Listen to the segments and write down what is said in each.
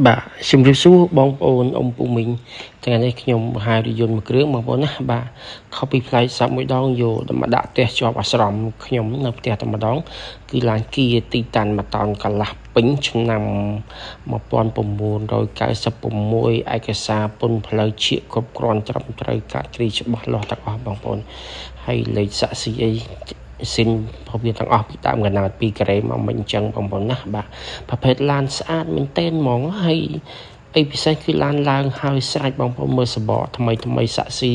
បាទជំរាបសួរបងប្អូនអ៊ំពូមីងថ្ងៃនេះខ្ញុំបង្ហាញរថយន្តមួយគ្រឿងបងប្អូនណាបាទខុសពីផ្លៃសាប់មួយដងយកមកដាក់ផ្ទះជាប់អាស្រមខ្ញុំនៅផ្ទះតែម្ដងគឺឡានគីទីតាន់1តោនកន្លះពេញឆ្នាំ1996ឯកសារពន្ធផ្លូវជាតិគ្រប់គ្រាន់ត្រឹមត្រូវកាត់ជ្រីច្បាស់លាស់ទាំងអស់បងប្អូនហើយលេខសាក់ស៊ីអីសិនព្រមទាំងអស់ពីដើមកណ្ដាល2ការ៉េមកមិនអញ្ចឹងបងប្អូនណាបាទប្រភេទឡានស្អាតមែនទែនហ្មងហើយអីពិសេសគឺឡានឡើងហើយស្រេចបងប្អូនមើលសបកថ្មីសាក់ស៊ី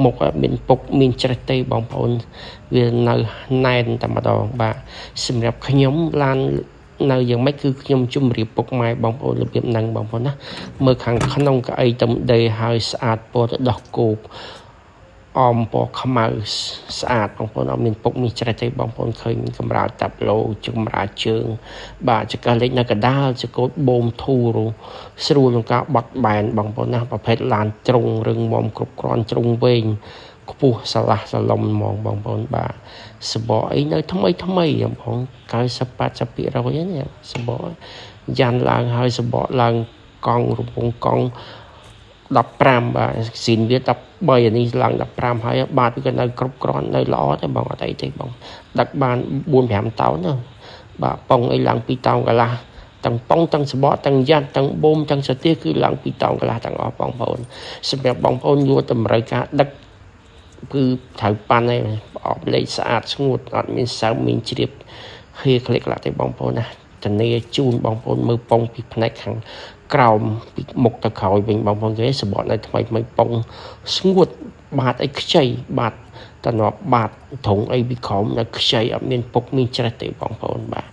មុខមានពុកមានច្រេះទេបងប្អូនវានៅណែនតែម្ដងបាទសម្រាប់ខ្ញុំឡាននៅយ៉ាងម៉េចគឺខ្ញុំជម្រាបពុកម៉ែបងប្អូនរបៀបហ្នឹងបងប្អូនណាមើលខាងក្នុងកៅអីទំដេហើយស្អាតពណ៌ទៅដោះគោកអមពណ៌ខ្មៅស្អាតបងប្អូនអត់មានពុកមានច្រេះទេបងប្អូនឃើញកម្រាលតាប់ឡូចម្រាជើងបាទចង្កឹះលេខនៅកដាលចកូតបូមធូរស្រួលក្នុងការបត់បែនបងប្អូនណាប្រភេទឡានត្រង់រឹងមាំគ្រប់គ្រាន់ជ្រុងវែងខ្ពស់ស្រឡះស្រឡំហ្មងបងប្អូនបាទសបកអីនៅថ្មីបងប្អូន90-80%ហ្នឹងសបកយ៉ាន់ឡើងហើយសបកឡើងកង់រំពងកង់15បាទស៊ីនវា13អានេះឡើង15ហើយបាទវាក៏នៅគ្រប់គ្រាន់នៅល្អទេបងអត់អីទេបងដឹកបាន4-5តោនណាបាទប៉ុងអីឡើង2តោនកន្លះទាំងប៉ុងទាំងសបកទាំងយ៉ាត់ទាំងបូមទាំងស្ទះគឺឡើង2តោនកន្លះទាំងអស់បងប្អូនសម្រាប់បងប្អូនយកតម្រូវការដឹកគឺត្រូវប៉ាន់ឯងអបលេខស្អាតស្ងួតអត់មានសើមមានជ្រាបហៀក្លេកខ្លះទេបងប្អូនណាធានាជូនបងប្អូនមើលប៉ុងពីផ្នែកខាងក្រោមពីមុខទៅក្រោយវិញបងប្អូនគេសបកនៅថ្មីប៉ុងស្ងួតបាទអីខ្ចីបាទតនប់បាទត្រង់អីពីក្រោមនៅខ្ចីអត់មានពុកមានច្រេះទេបងប្អូនបាទ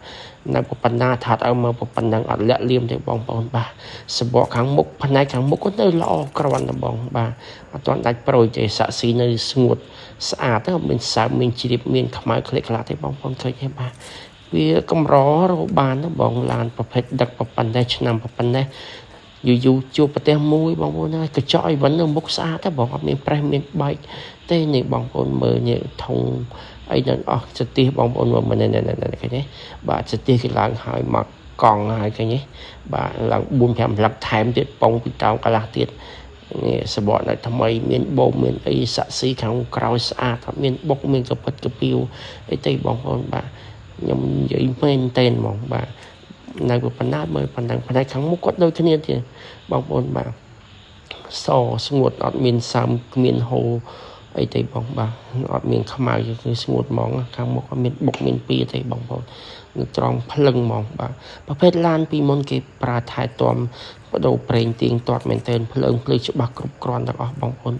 នៅប៉ុណ្ណាថាត់ឲ្យមើលប៉ុណ្ណឹងអត់លាក់លៀមទេបងប្អូនបាទសបកខាងមុខផ្នែកខាងមុខក៏នៅល្អគ្រាន់តែបងបាទអត់ទាន់ដាច់ប្រូចទេសាក់ស៊ីនៅស្ងួតស្អាតទៅមានសើមមានជ្រាបមានខ្មៅក្លេកខ្លះទេបងប្អូនឃើញទេបាទវាកម្ររកបានណាបងឡានប្រភេទដឹកប៉ុណ្ណេះឆ្នាំប៉ុណ្ណេះយូរជួបប្រទេសមួយបងប្អូនហើយកញ្ចក់អីវិញនៅមុខស្អាតតែបងអត់មានប្រេះមានបែកទេនេះបងប្អូនមើលនេះធុងអីនៅអស់ស្ទះបងប្អូនមើលនេះឃើញទេបាទស្ទះគេឡើងហើយមកកង់ហើយឃើញទេបាទឡើង4-5 លាក់ថែមទៀតប៉ុងពីតោនកន្លះទៀតនេះសបកនៅថ្មីមានបូមមានអីសាក់ស៊ីខាងក្រោយស្អាតអត់មានបុកមានកពិតកពីវអីទេបងប្អូនបាទខ្ញុំនិយាយមែនតែនហ្មងបាទនៅប៉ុណ្ណាមើលប៉ុណ្ណឹងផ្នែកខាងមុខគាត់ដូចគ្នាទៀតបងប្អូនបាទសស្ងួតអត់មានសើមគ្មានហូរអីទេបងបាទអត់មានខ្មៅគឺស្ងួតហ្មងខាងមុខអត់មានបុកមានពីទេបងប្អូននៅត្រង់ភ្លឹងហ្មងបាទប្រភេទឡានពីមុនគេប្រើថែទាំបដូរប្រេងទៀងទាត់មែនទែនភ្លើងភ្លឺច្បាស់គ្រប់គ្រាន់ទាំងអស់បងប្អូន